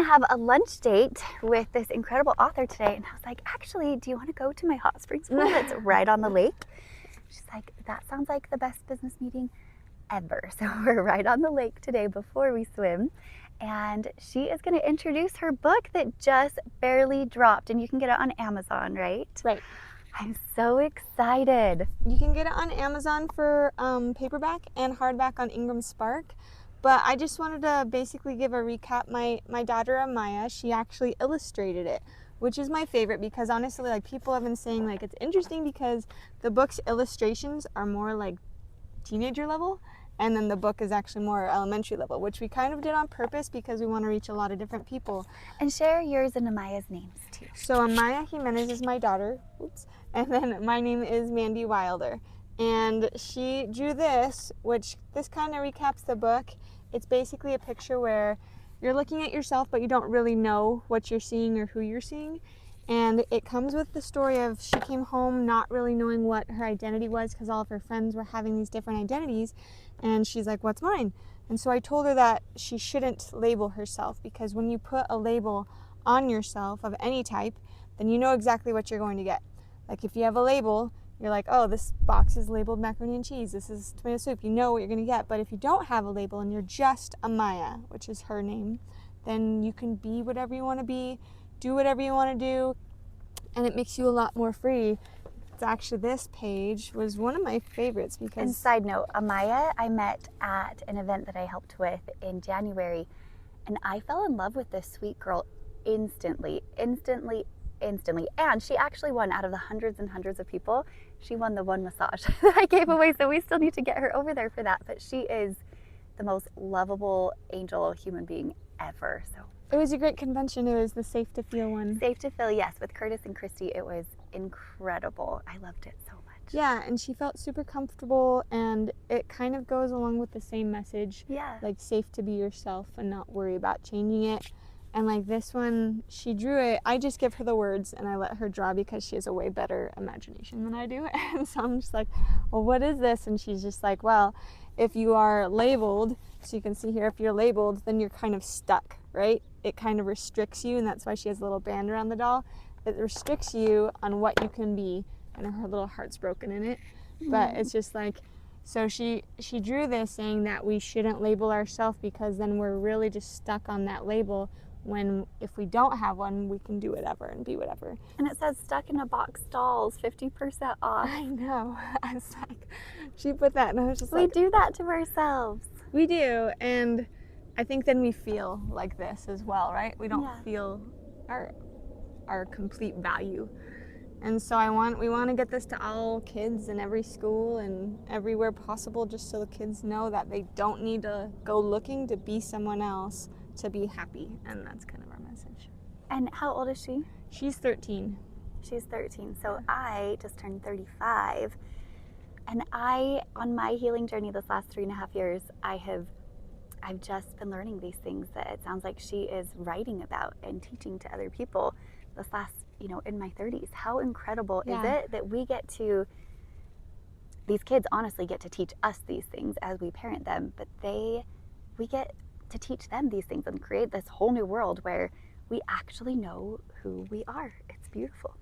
have a lunch date with this incredible author today. And I was like, actually, do you want to go to my hot springs pool that's right on the lake? She's like, that sounds like the best business meeting ever. So we're right on the lake today before we swim. And she is going to introduce her book that just barely dropped. And you can get it on Amazon, right? Right. I'm so excited. You can get it on Amazon for paperback and hardback on Ingram Spark. But I just wanted to basically give a recap. My daughter Amaya, she actually illustrated it, which is my favorite because honestly, like, people have been saying like it's interesting because the book's illustrations are more like teenager level, and then the book is actually more elementary level, which we kind of did on purpose because we want to reach a lot of different people. And share yours and Amaya's names too. So Amaya Jimenez is my daughter. Oops. And then my name is Mandy Wilder. And she drew this, which this kind of recaps the book. It's basically a picture where you're looking at yourself, but you don't really know what you're seeing or who you're seeing. And it comes with the story of she came home not really knowing what her identity was because all of her friends were having these different identities. And she's like, what's mine? And so I told her that she shouldn't label herself because when you put a label on yourself of any type, then you know exactly what you're going to get. Like if you have a label, you're like, oh, this box is labeled macaroni and cheese, this is tomato soup, you know what you're going to get. But if you don't have a label and you're just Amaya, which is her name, then you can be whatever you want to be, do whatever you want to do, and it makes you a lot more free. It's actually, this page was one of my favorites because... And side note, Amaya I met at an event that I helped with in January, and I fell in love with this sweet girl instantly. And she actually won, out of the hundreds and hundreds of people, she won the one massage that I gave away, so we still need to get her over there for that. But she is the most lovable angel human being ever. So it was a great convention. It was the Safe to Feel one. Safe to Feel, yes, with Curtis and Christy. It was incredible. I loved it so much. Yeah, and she felt super comfortable, and it kind of goes along with the same message. Yeah. Like, safe to be yourself and not worry about changing it. And like this one, she drew it. I just give her the words and I let her draw because she has a way better imagination than I do. And so I'm just like, well, what is this? And she's just like, well, if you are labeled, so you can see here, if you're labeled, then you're kind of stuck, right? It kind of restricts you, and that's why she has a little band around the doll. It restricts you on what you can be, and her little heart's broken in it. But it's just like, so she drew this saying that we shouldn't label ourselves because then we're really just stuck on that label, when if we don't have one, we can do whatever and be whatever. And it says stuck in a box dolls, 50% off. I know. I was like, she put that and I was just We do that to ourselves. We do, and I think then we feel like this as well, right? We don't feel our complete value. And so we want to get this to all kids in every school and everywhere possible, just so the kids know that they don't need to go looking to be someone else to be happy. And that's kind of our message. And how old is she? She's 13. She's 13. So I just turned 35. And on my healing journey this last 3.5 years, I've just been learning these things that it sounds like she is writing about and teaching to other people this last, in my 30s. How incredible is it that these kids honestly get to teach us these things as we parent them, but we get to teach them these things and create this whole new world where we actually know who we are. It's beautiful.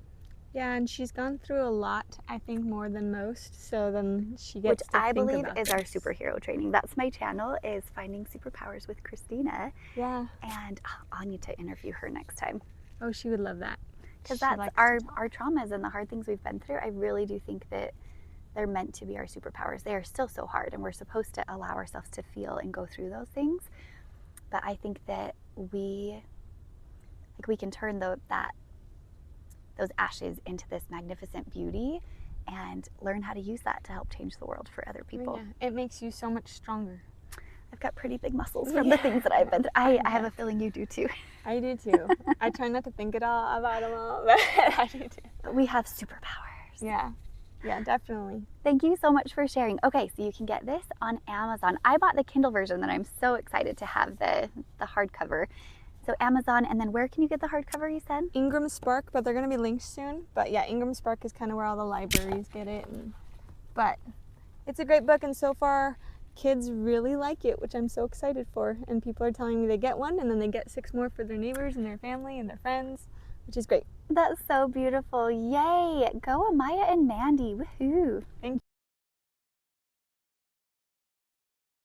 Yeah, and she's gone through a lot, I think, more than most. So then she gets Which to I think believe about is this. our superhero training. That's my channel, is Finding Superpowers with Christina. Yeah. And I'll need to interview her next time. Oh, she would love that. Because that's our traumas and the hard things we've been through. I really do think that they're meant to be our superpowers. They are still so hard, and we're supposed to allow ourselves to feel and go through those things. But I think that we can turn those ashes into this magnificent beauty and learn how to use that to help change the world for other people. Yeah, it makes you so much stronger. I've got pretty big muscles from the things that I've been through. I have a feeling you do too. I do too. I try not to think at all about them all, but I do too. But we have superpowers. Yeah, definitely. Thank you so much for sharing. Okay, so you can get this on Amazon. I bought the Kindle version that I'm so excited to have the hardcover. So Amazon, and then where can you get the hardcover, you said? Ingram Spark, but they're going to be linked soon. But yeah, Ingram Spark is kind of where all the libraries get it. But it's a great book, and so far kids really like it, which I'm so excited for. And people are telling me they get one and then they get 6 more for their neighbors and their family and their friends, which is great. That's so beautiful. Yay! Go Amaya and Mandy. Woohoo! Thank you.